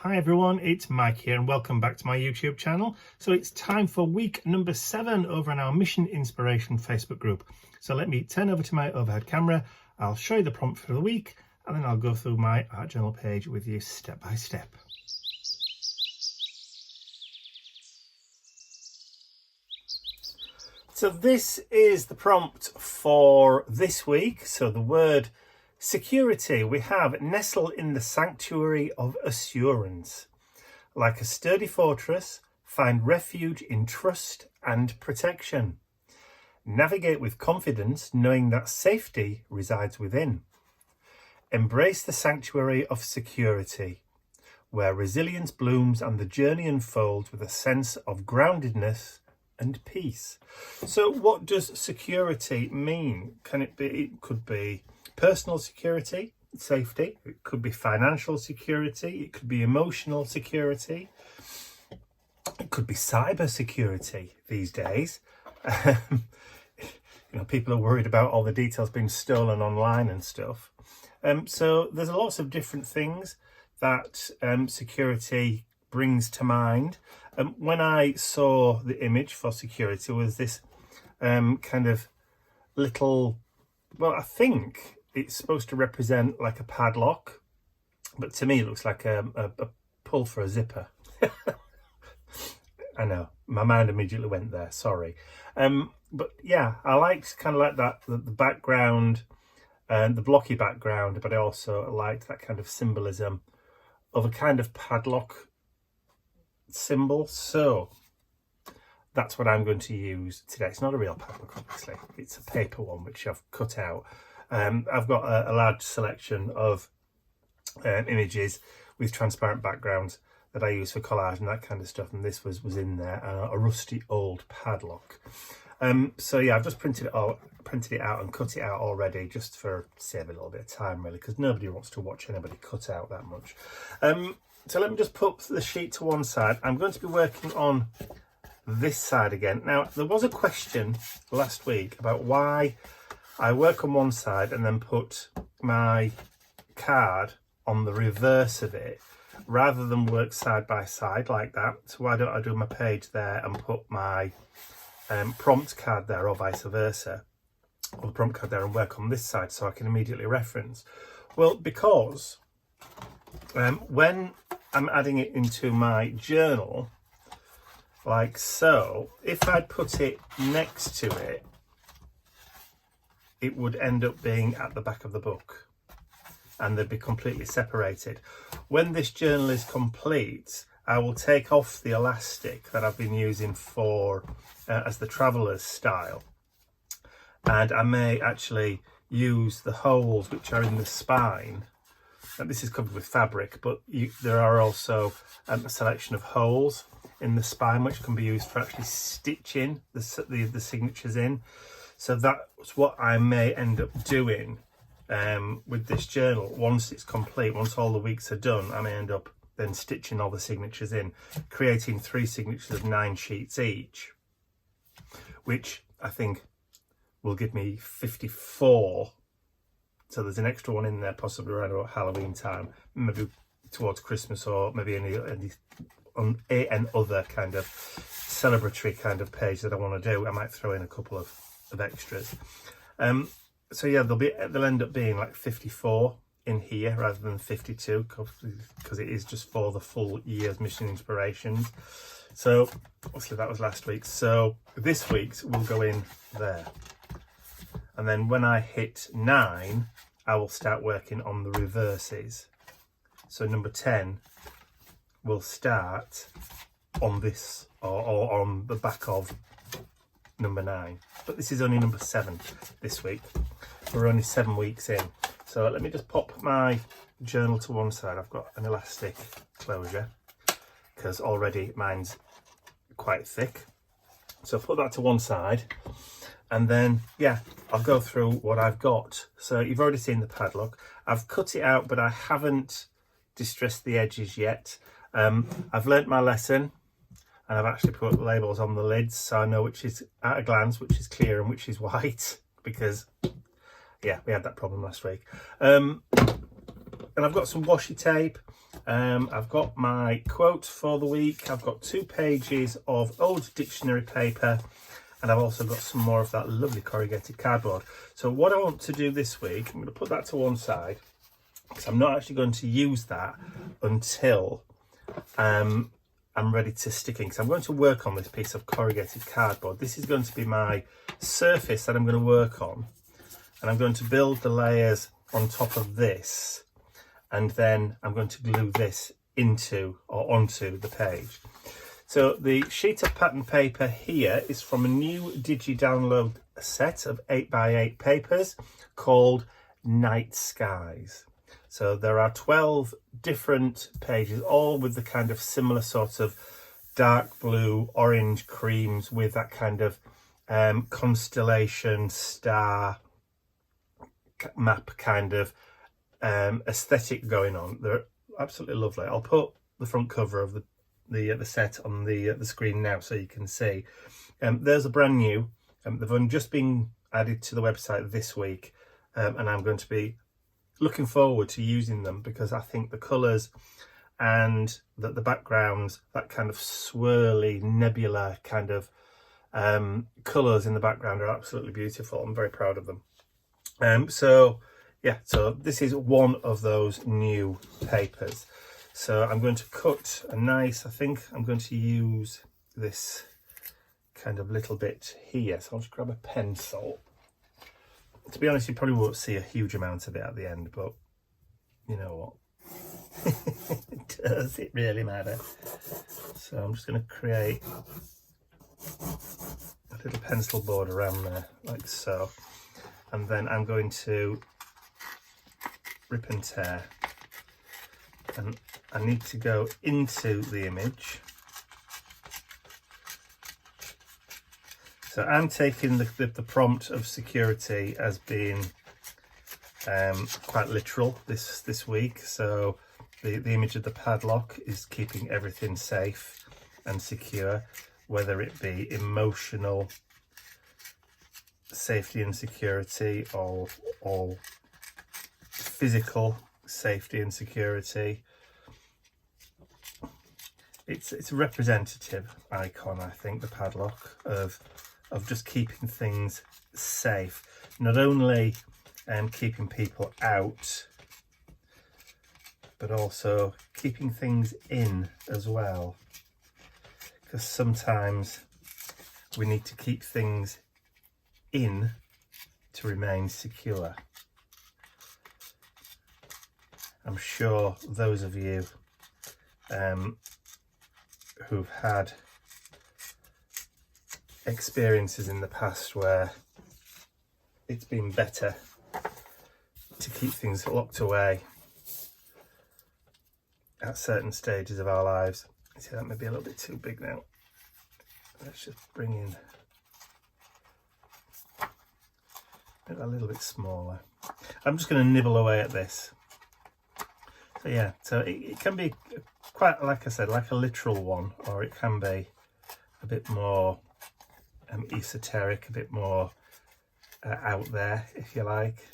Hi everyone, it's Mike here and welcome back to my YouTube channel. So it's time for week number 7 over on our Mission Inspiration Facebook group. So let me turn over to my overhead camera, I'll show you the prompt for the week and then I'll go through my art journal page with you step by step. So this is the prompt for this week. So the word security, we have nestle in the sanctuary of assurance. Like a sturdy fortress, find refuge in trust and protection. Navigate with confidence, knowing that safety resides within. Embrace the sanctuary of security, where resilience blooms and the journey unfolds with a sense of groundedness and peace. So what does security mean? It could be personal security, safety, it could be financial security, it could be emotional security, it could be cyber security these days. People are worried about all the details being stolen online and stuff. So there's lots of different things that security brings to mind. When I saw the image for security was this kind of little, well, I think it's supposed to represent like a padlock, but to me it looks like a pull for a zipper. I know, my mind immediately went there, sorry. But yeah, I liked kind of like that, the background and the blocky background, but I also liked that kind of symbolism of a kind of padlock symbol. So that's what I'm going to use today. It's not a real padlock, obviously. It's a paper one, which I've cut out. I've got a large selection of images with transparent backgrounds that I use for collage and that kind of stuff. And this was in there, a rusty old padlock. So yeah, I've just printed it out and cut it out already, just for save a little bit of time, really, because nobody wants to watch anybody cut out that much. So let me just put the sheet to one side. I'm going to be working on this side again. Now, there was a question last week about why I work on one side and then put my card on the reverse of it rather than work side by side like that. So why don't I do my page there and put my prompt card there, or vice versa, or the prompt card there and work on this side so I can immediately reference? Well, because when I'm adding it into my journal, like so, if I put it next to it, it would end up being at the back of the book and they'd be completely separated. When this journal is complete, I will take off the elastic that I've been using for as the traveller's style, and I may actually use the holes which are in the spine. And this is covered with fabric, but there are also a selection of holes in the spine which can be used for actually stitching the signatures in. So that's what I may end up doing with this journal. Once it's complete, once all the weeks are done, I may end up then stitching all the signatures in, creating 3 signatures of 9 sheets each, which I think will give me 54. So there's an extra one in there, possibly around about Halloween time, maybe towards Christmas, or maybe any other kind of celebratory kind of page that I want to do. I might throw in a couple of extras. So yeah, they'll end up being like 54 in here rather than 52, because it is just for the full year's Mission Inspirations. So obviously that was last week's. So this week's will go in there. And then when I hit 9, I will start working on the reverses. So number 10 will start on this, or on the back of number 9. But this is only number 7 this week. We're only 7 weeks in. So let me just pop my journal to one side. I've got an elastic closure because already mine's quite thick. So put that to one side. And then, yeah, I'll go through what I've got. So you've already seen the padlock. I've cut it out, but I haven't distressed the edges yet. I've learnt my lesson, and I've actually put labels on the lids so I know which is, at a glance, which is clear and which is white, because, yeah, we had that problem last week. And I've got some washi tape. I've got my quote for the week. I've got 2 pages of old dictionary paper, and I've also got some more of that lovely corrugated cardboard. So what I want to do this week, I'm going to put that to one side, because I'm not actually going to use that until I'm ready to stick in, because I'm going to work on this piece of corrugated cardboard. This is going to be my surface that I'm going to work on, and I'm going to build the layers on top of this, and then I'm going to glue this into or onto the page. So the sheet of pattern paper here is from a new digi-download set of 8x8 papers called Night Skies. So there are 12 different pages, all with the kind of similar sort of dark blue, orange creams with that kind of constellation, star, map kind of aesthetic going on. They're absolutely lovely. I'll put the front cover of the set on the screen now so you can see. There's a brand new. They've only just been added to the website this week, and I'm going to be looking forward to using them, because I think the colours and the backgrounds, that kind of swirly nebula kind of colours in the background are absolutely beautiful. I'm very proud of them. So this is one of those new papers. So I'm going to cut a nice, I think I'm going to use this kind of little bit here. So I'll just grab a pencil. To be honest, you probably won't see a huge amount of it at the end, but you know what? Does it really matter? So I'm just going to create a little pencil board around there, like so. And then I'm going to rip and tear. And I need to go into the image. So I'm taking the prompt of security as being quite literal this week. So the image of the padlock is keeping everything safe and secure, whether it be emotional safety and security or physical safety and security. It's a representative icon, I think, the padlock, of just keeping things safe, not only keeping people out, but also keeping things in as well, because sometimes we need to keep things in to remain secure. I'm sure those of you who've had experiences in the past where it's been better to keep things locked away at certain stages of our lives. See, that may be a little bit too big now. Let's just bring in a little bit smaller. I'm just going to nibble away at this. So yeah, so it can be quite, like I said, like a literal one, or it can be a bit more esoteric, a bit more out there, if you like,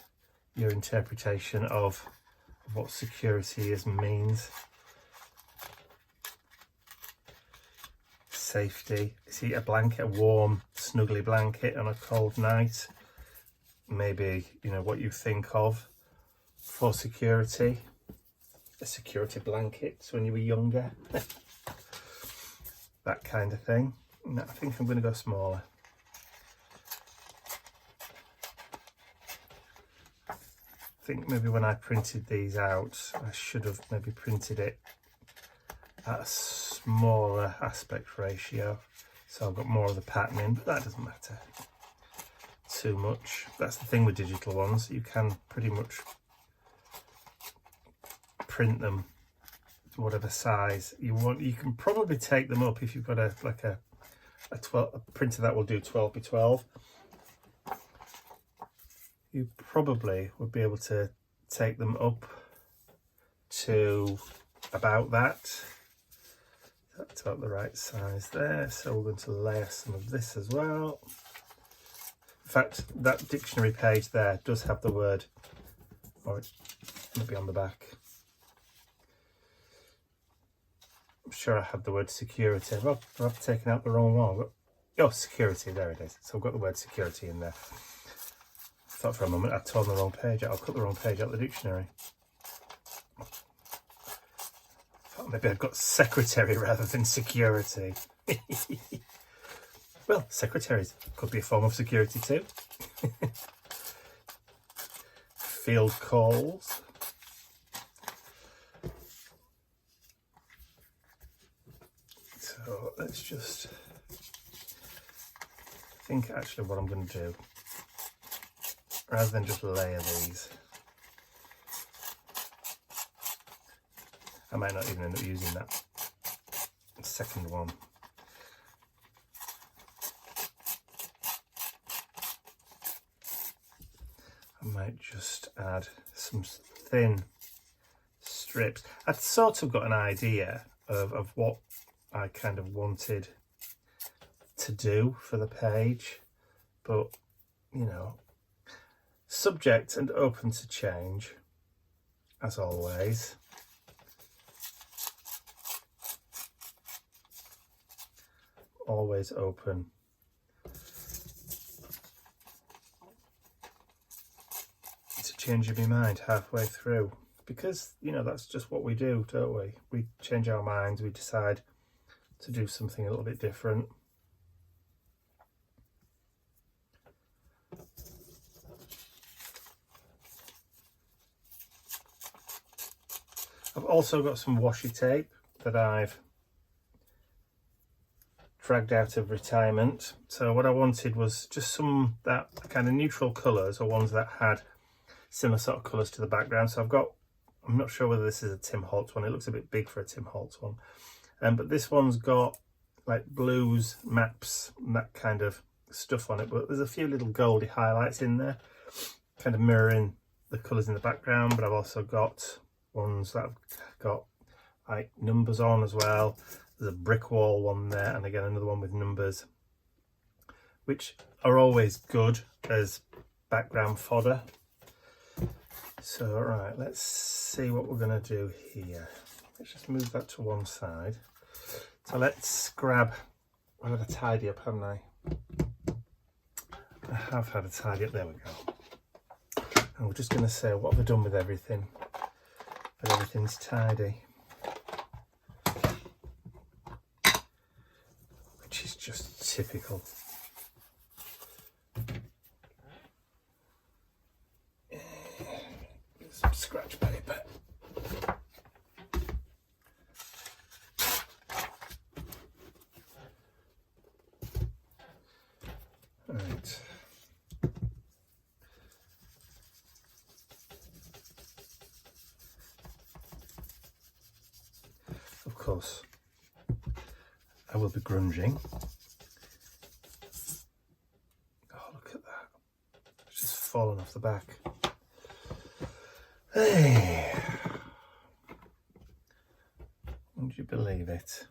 your interpretation of what security is means. Safety. See, a blanket, a warm, snuggly blanket on a cold night. Maybe, you know, what you think of for security. A security blanket when you were younger. That kind of thing. No, I think I'm going to go smaller. I think maybe when I printed these out, I should have maybe printed it at a smaller aspect ratio, so I've got more of the pattern in, but that doesn't matter too much. That's the thing with digital ones, you can pretty much print them to whatever size you want. You can probably take them up if you've got a printer that will do 12 by 12. You probably would be able to take them up to about that. That's about the right size there. So we're going to layer some of this as well. In fact, that dictionary page there does have the word, or it might be on the back. sure I had the word security. Well, I've taken out the wrong one. But, oh, security, there it is. So I've got the word security in there. I thought for a moment I'd torn the wrong page out. I'll cut the wrong page out of the dictionary. Thought maybe I've got secretary rather than security. Well, secretaries could be a form of security too. Field calls. So let's just think actually what I'm going to do, rather than just layer these. I might not even end up using that second one. I might just add some thin strips. I'd sort of got an idea of what I kind of wanted to do for the page, but you know, subject and open to change as always. Always open to changing my mind halfway through, because you know that's just what we do, don't we? We change our minds, we decide to do something a little bit different. I've also got some washi tape that I've dragged out of retirement. So what I wanted was just some that kind of neutral colours, or ones that had similar sort of colours to the background. So I've got, I'm not sure whether this is a Tim Holtz one. It looks a bit big for a Tim Holtz one. But this one's got like blues, maps, and that kind of stuff on it. But there's a few little goldy highlights in there, kind of mirroring the colours in the background. But I've also got ones that have got like numbers on as well. There's a brick wall one there, and again another one with numbers, which are always good as background fodder. So right, let's see what we're going to do here. Let's just move that to one side. So let's grab, I've had a tidy up, haven't I? I have had a tidy up, there we go. And we're just going to say, what have I done with everything? But everything's tidy. Which is just typical. Some scratch paper. Right. Of course, I will be grunging. Oh, look at that. It's just fallen off the back. Hey. Would you believe it?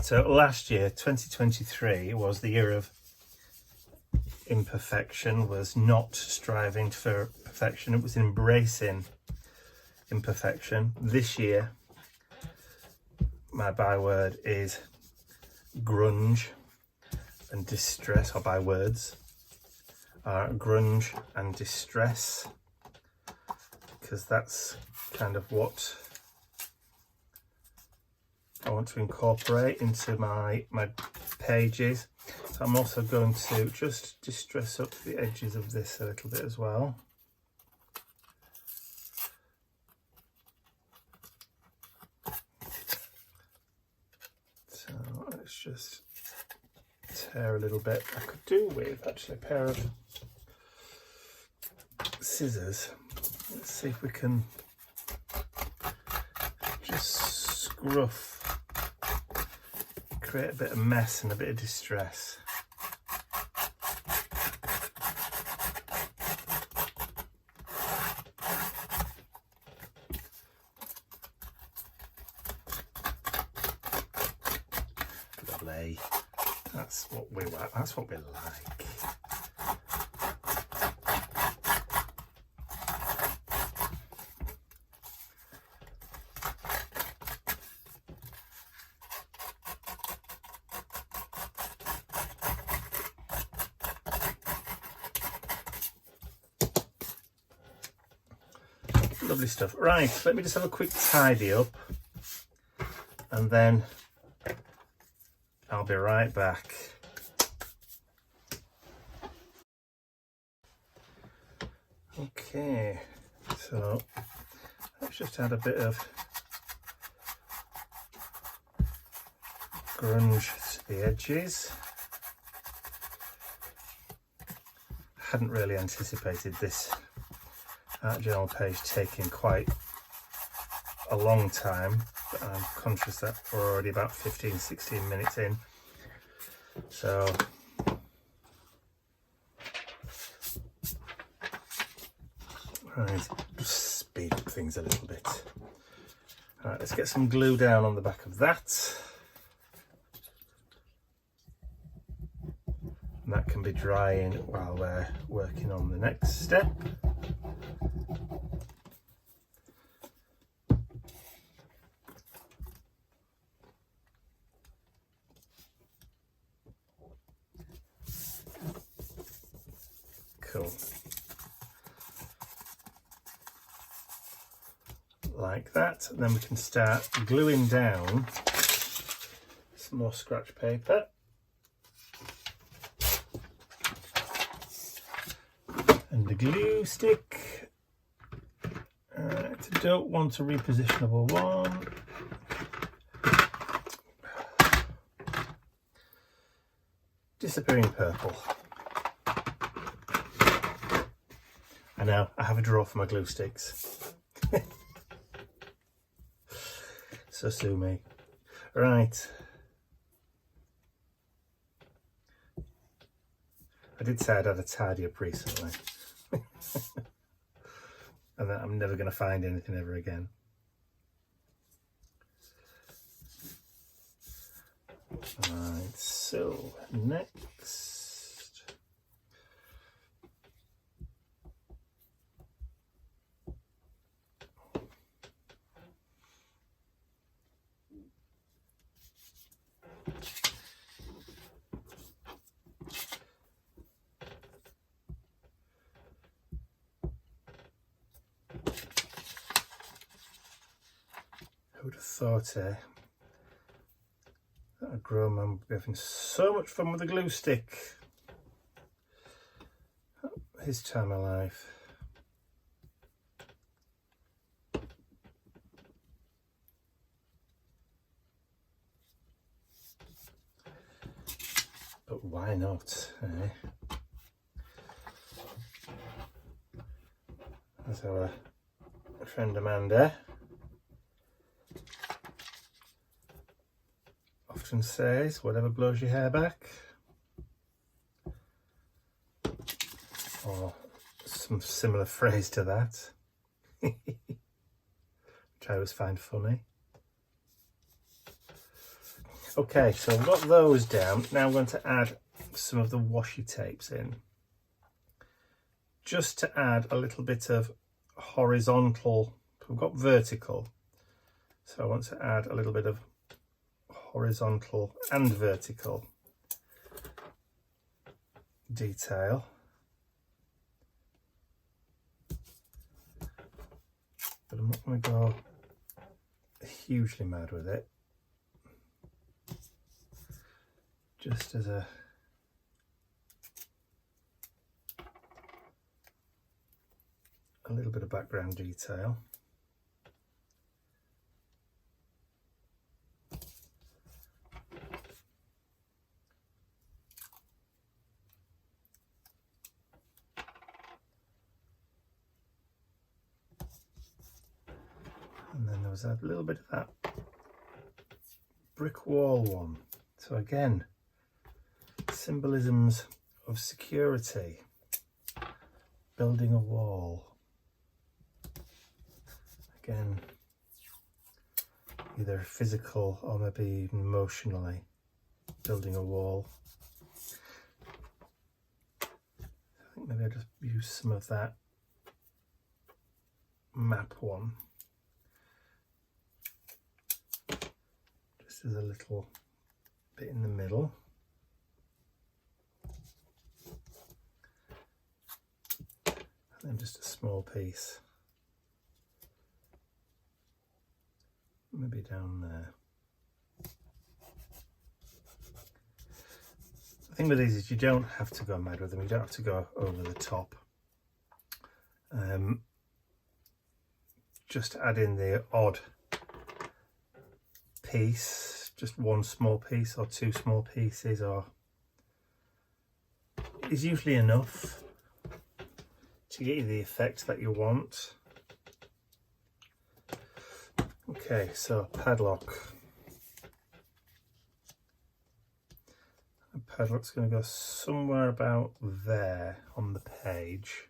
So last year, 2023, was the year of imperfection, was not striving for perfection, it was embracing imperfection. This year, my byword is grunge and distress, or bywords are grunge and distress, because that's kind of what I want to incorporate into my pages. So I'm also going to just distress up the edges of this a little bit as well. So let's just tear a little bit. I could do with actually a pair of scissors. Let's see if we can just scruff, create a bit of mess and a bit of distress. Lovely. That's what we like. That's what we like. Lovely stuff. Right, let me just have a quick tidy up and then I'll be right back. Okay, so let's just add a bit of grunge to the edges. Hadn't really anticipated this art journal page taking quite a long time, but I'm conscious that we're already about 15-16 minutes in, so right, just speed up things a little bit. All right, let's get some glue down on the back of that. And that can be drying while we're working on the next step. Cool. Like that. And then we can start gluing down some more scratch paper. And the glue stick. I don't want a repositionable one. Disappearing purple. I know, I have a drawer for my glue sticks. So sue me. Right. I did say I'd had a tidy up recently. And that I'm never going to find anything ever again. Right, so next. Who would have thought that a grown man would be having so much fun with a glue stick? His time of life. But why not, eh? As our friend Amanda often says, whatever blows your hair back. Or some similar phrase to that, which I always find funny. Okay, so I've got those down. Now I'm going to add some of the washi tapes in, just to add a little bit of horizontal. We've got vertical, so I want to add a little bit of horizontal and vertical detail. But I'm not going to go hugely mad with it. Just as a little bit of background detail. And then there was a little bit of that brick wall one. So again, symbolisms of security, building a wall. Again, either physical or maybe even emotionally, building a wall. I think maybe I'll just use some of that map one, just as a little bit in the middle. And then just a small piece maybe down there. The thing with these is you don't have to go mad with them, you don't have to go over the top. Just add in the odd piece, just one small piece or two small pieces, or is usually enough to get you the effect that you want. Okay, so padlock. The padlock's going to go somewhere about there on the page,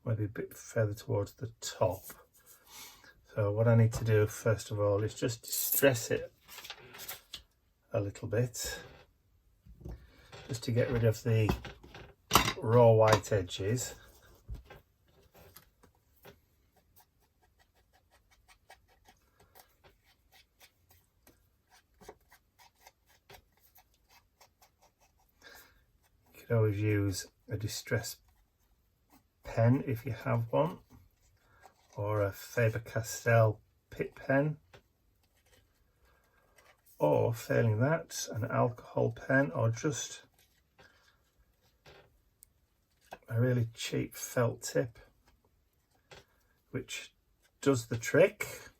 maybe a bit further towards the top. So what I need to do first of all is just distress it a little bit, just to get rid of the raw white edges. You could always use a distress pen if you have one, or a Faber-Castell Pitt pen, or failing that, an alcohol pen, or just a really cheap felt tip, which does the trick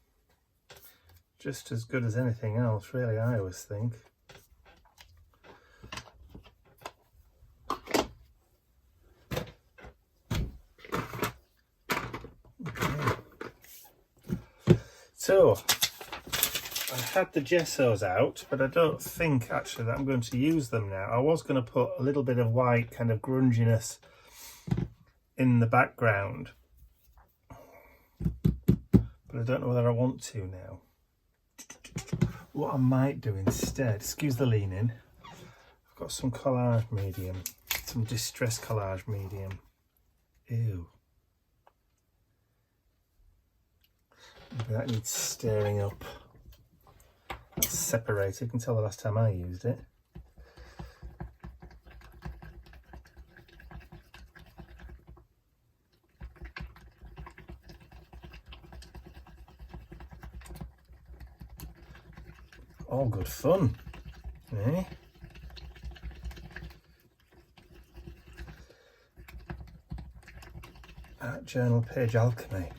just as good as anything else, really, I always think. So, I had the gessos out, but I don't think actually that I'm going to use them now. I was going to put a little bit of white kind of grunginess in the background, but I don't know whether I want to now. What I might do instead, excuse the leaning, I've got some collage medium, some distress collage medium. Ew. Maybe that needs stirring up. That's separated, you can tell the last time I used it. All good fun, eh? Art journal page alchemy.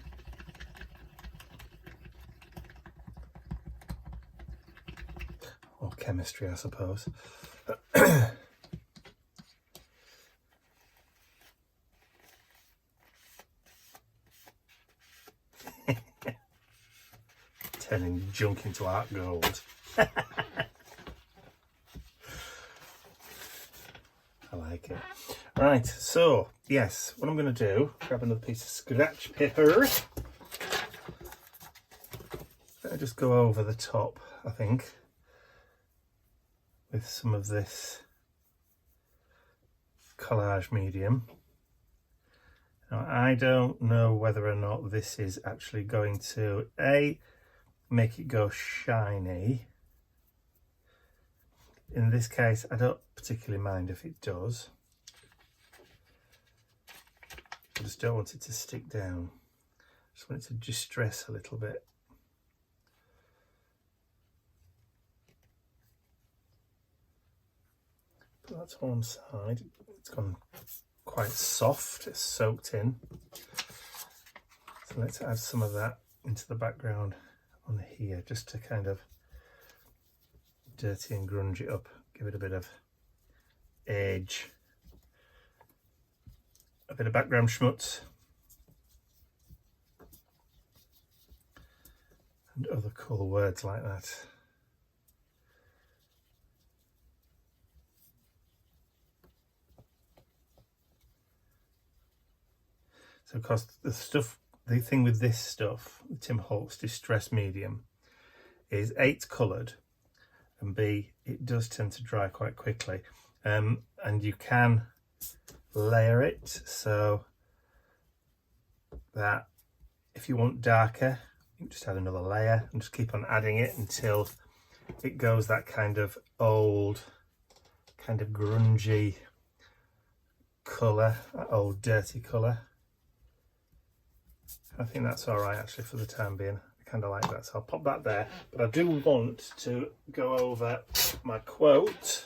Or chemistry, I suppose. Turning junk into art gold. I like it. Right, so yes, what I'm going to do, grab another piece of scratch paper. I'll just go over the top, I think, with some of this collage medium. Now, I don't know whether or not this is actually going to make it go shiny. In this case, I don't particularly mind if it does. I just don't want it to stick down. I just want it to distress a little bit. Put that to one side. It's gone quite soft, it's soaked in. So let's add some of that into the background on here, just to kind of dirty and grunge it up, give it a bit of edge, a bit of background schmutz, and other cool words like that. So of course the thing with this stuff, Tim Holtz Distress Medium, is A, it's coloured, and B, it does tend to dry quite quickly. And you can layer it so that if you want darker, you can just add another layer and just keep on adding it until it goes that kind of old, kind of grungy colour, that old dirty colour. I think that's all right actually for the time being. I kind of like that, so I'll pop that there. But I do want to go over my quote.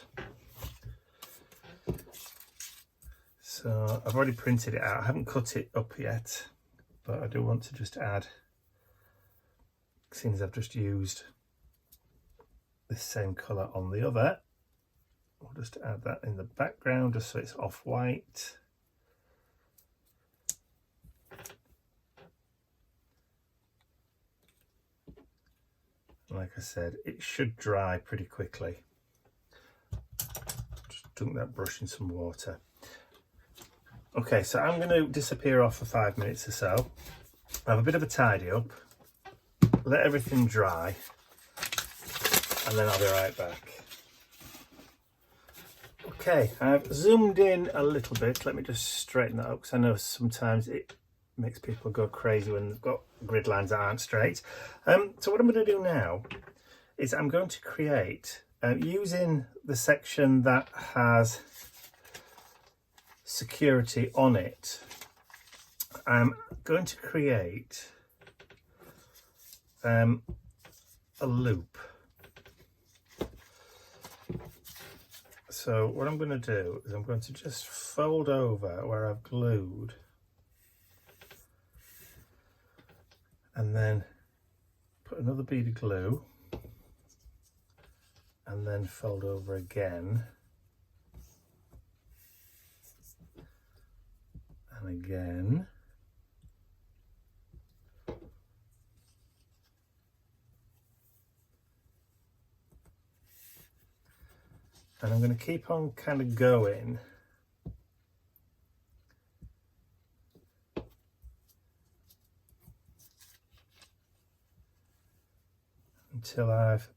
So I've already printed it out. I haven't cut it up yet, but I do want to just add, seeing as I've just used this same colour on the other, we'll just add that in the background just so it's off-white. Like I said, it should dry pretty quickly. Just dunk that brush in some water. Okay, so I'm going to disappear off for 5 minutes or so. Have a bit of a tidy up, let everything dry, and then I'll be right back. Okay, I've zoomed in a little bit. Let me just straighten that up, because I know sometimes it makes people go crazy when they've got grid lines that aren't straight. So what I'm going to do now is I'm going to create, using the section that has security on it, I'm going to create a loop. So what I'm going to do is I'm going to just fold over where I've glued, and then put another bead of glue, and then fold over again, and again, and I'm going to keep on kind of going until I've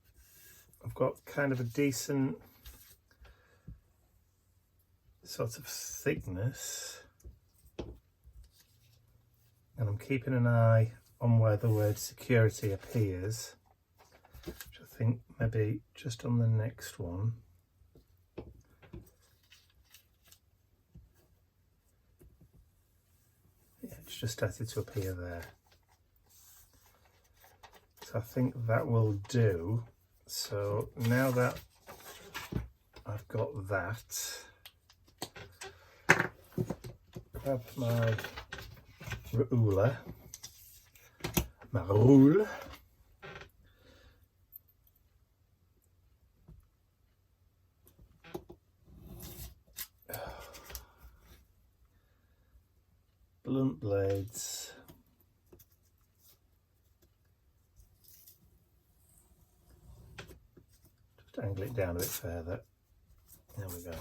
got kind of a decent sort of thickness, and I'm keeping an eye on where the word security appears, which I think maybe just on the next one. Yeah, it's just started to appear there. So I think that will do. So now that I've got that, grab my ruler, my rule, blunt blades, just angle it down a bit further. There we go.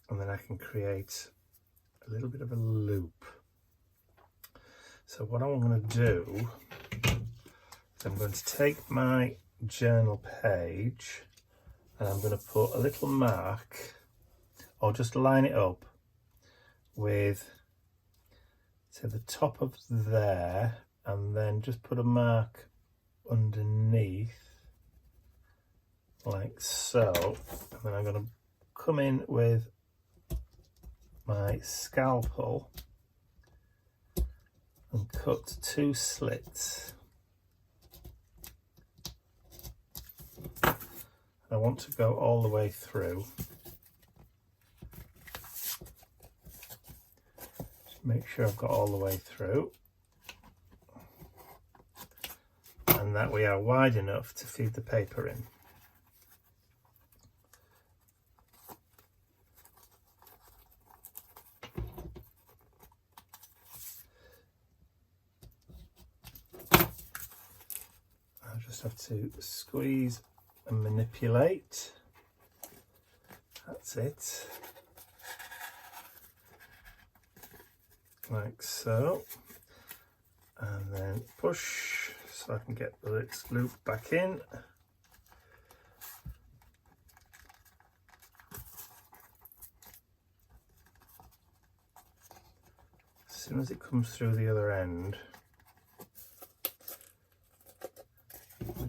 And then I can create a little bit of a loop. So what I'm going to do is I'm going to take my journal page and I'm going to put a little mark, or just line it up with, to the top of there, and then just put a mark underneath like so. And then I'm going to come in with my scalpel and cut 2 slits. I want to go all the way through. Just make sure I've got all the way through, and that we are wide enough to feed the paper in. Just have to squeeze and manipulate. That's it. Like so. And then push so I can get the loop back in. As soon as it comes through the other end,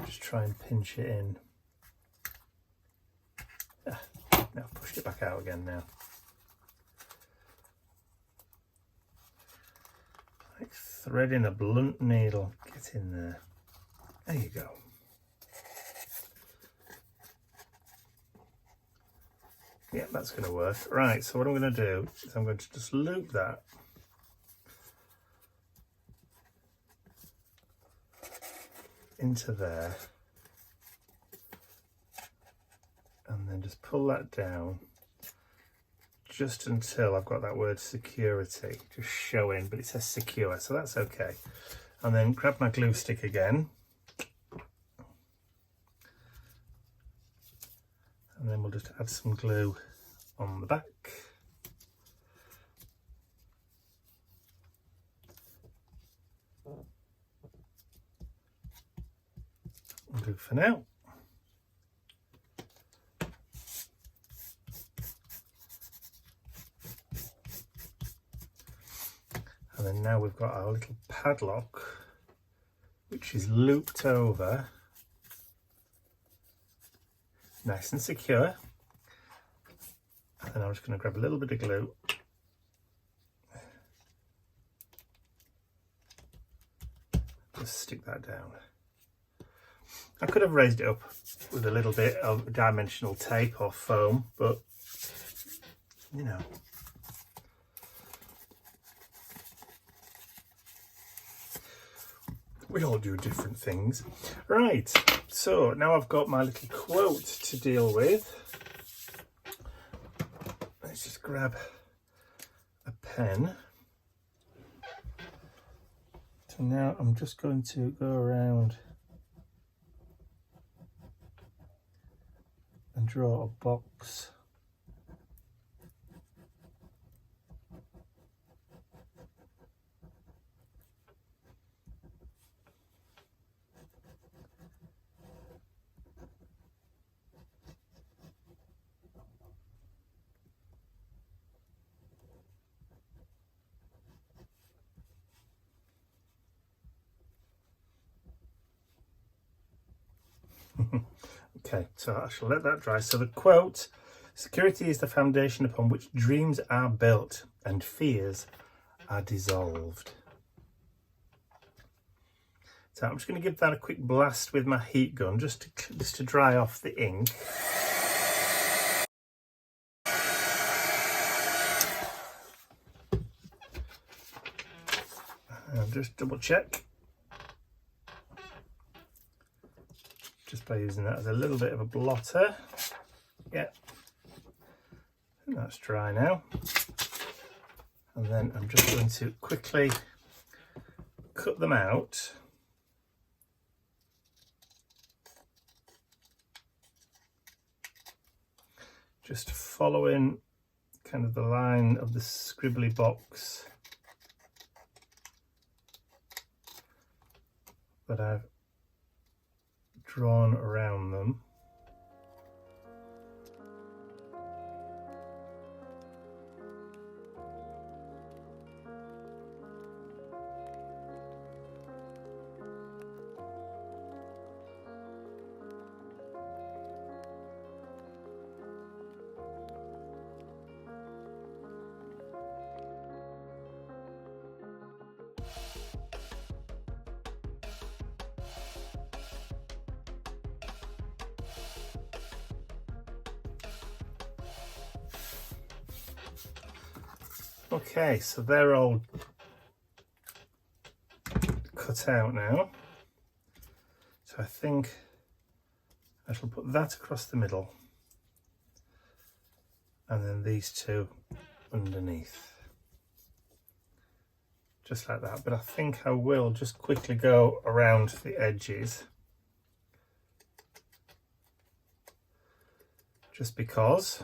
just try and pinch it in. Now I've pushed it back out again now. threading a blunt needle. Get in there. There you go. Yeah, that's going to work. Right, so what I'm going to do is I'm going to just loop that into there, and then just pull that down just until I've got that word security just showing, but it says secure, so that's okay. And then grab my glue stick again, and then we'll just add some glue on the back. We'll do for now. And then now we've got our little padlock, which is looped over, nice and secure. And then I'm just going to grab a little bit of glue, just stick that down. I could have raised it up with a little bit of dimensional tape or foam, but you know. We all do different things. Right, so now I've got my little quote to deal with. Let's just grab a pen. So now I'm just going to go around and draw a box. Okay, so I shall let that dry. So the quote, security is the foundation upon which dreams are built and fears are dissolved. So I'm just going to give that a quick blast with my heat gun just to dry off the ink. I'll just double check. Just by using that as a little bit of a blotter. Yeah, and that's dry now. And then I'm just going to quickly cut them out. Just following kind of the line of the scribbly box that I've drawn around them. Okay, so they're all cut out now. So I think I shall put that across the middle and then these two underneath. Just like that. But I think I will just quickly go around the edges. Just because.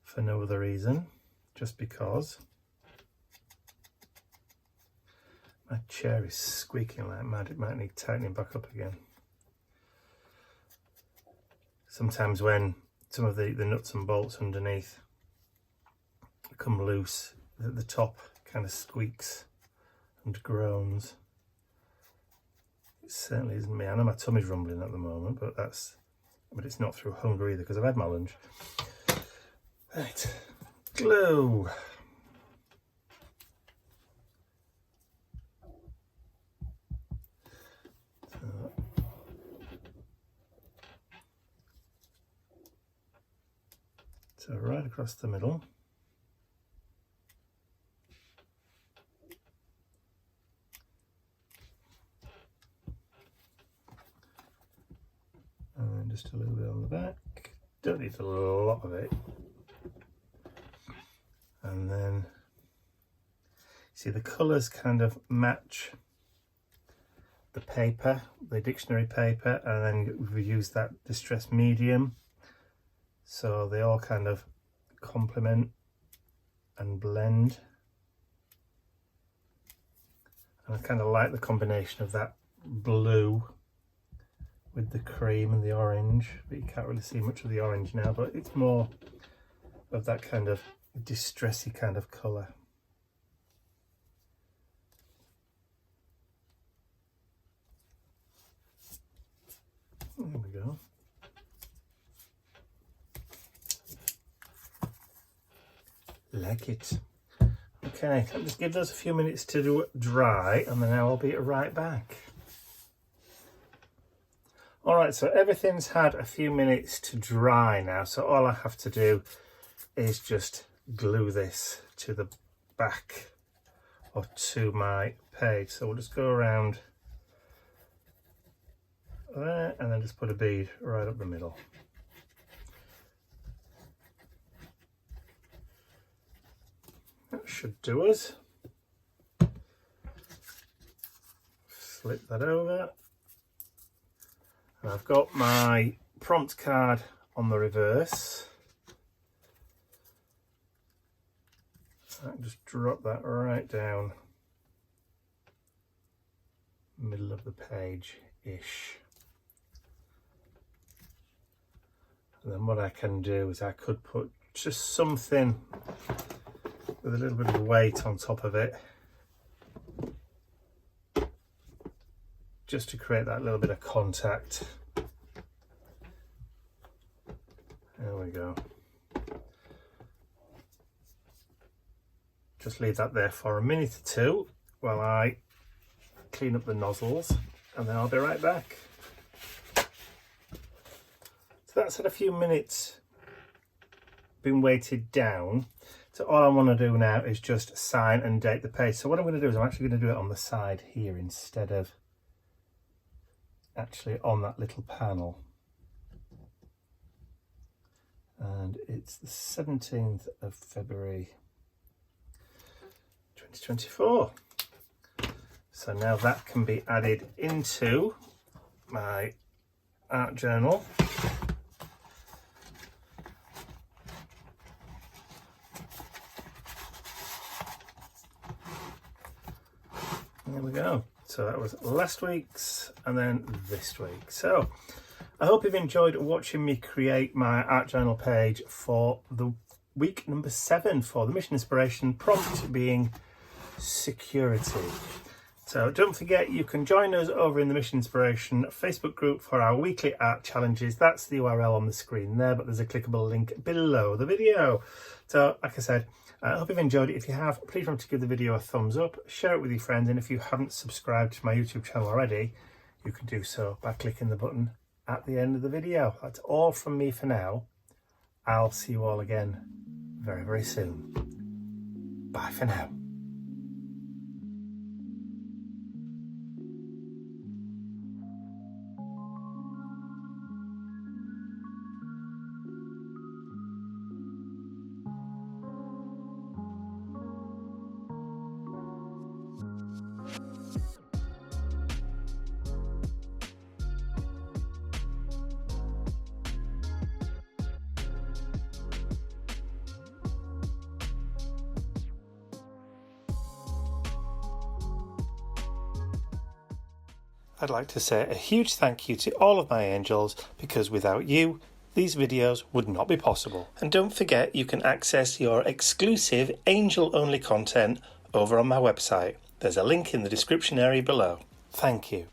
For no other reason, just because. My chair is squeaking like mad, it might need tightening back up again. Sometimes when some of the nuts and bolts underneath come loose, the top kind of squeaks and groans. It certainly isn't me. I know my tummy's rumbling at the moment, but it's not through hunger either because I've had my lunch. Right, glue. So right across the middle. And then just a little bit on the back. Don't need a lot of it. And then, see, the colours kind of match the paper, the dictionary paper, and then we've used that distress medium. So they all kind of complement and blend. And I kind of like the combination of that blue with the cream and the orange, but you can't really see much of the orange now, but it's more of that kind of distressy kind of colour. There we go. Like it. Okay, I'll just give those a few minutes to dry, and then I'll be right back. Alright, so everything's had a few minutes to dry now, so all I have to do is just glue this to the back or to my page. So we'll just go around there and then just put a bead right up the middle. That should do us. Slip that over. And I've got my prompt card on the reverse. I can just drop that right down middle of the page-ish. And then what I can do is I could put just something with a little bit of weight on top of it, just to create that little bit of contact. There we go. Just leave that there for a minute or two while I clean up the nozzles, and then I'll be right back. So that's had a few minutes been weighted down. So all I want to do now is just sign and date the page. So what I'm going to do is I'm actually going to do it on the side here instead of actually on that little panel. And it's the 17th of February 2024. So now that can be added into my art journal. There we go. So that was last week's and then this week. So I hope you've enjoyed watching me create my art journal page for the week number 7 for the mission inspiration prompt being security. So don't forget, you can join us over in the Mission Inspiration Facebook group for our weekly art challenges. That's the URL on the screen there, but there's a clickable link below the video. So like I said, I hope you've enjoyed it. If you have, please remember to give the video a thumbs up, share it with your friends, and if you haven't subscribed to my YouTube channel already, you can do so by clicking the button at the end of the video. That's all from me for now. I'll see you all again very, very soon. Bye for now. I'd like to say a huge thank you to all of my angels, because without you, these videos would not be possible. And don't forget, you can access your exclusive angel-only content over on my website. There's a link in the description area below. Thank you.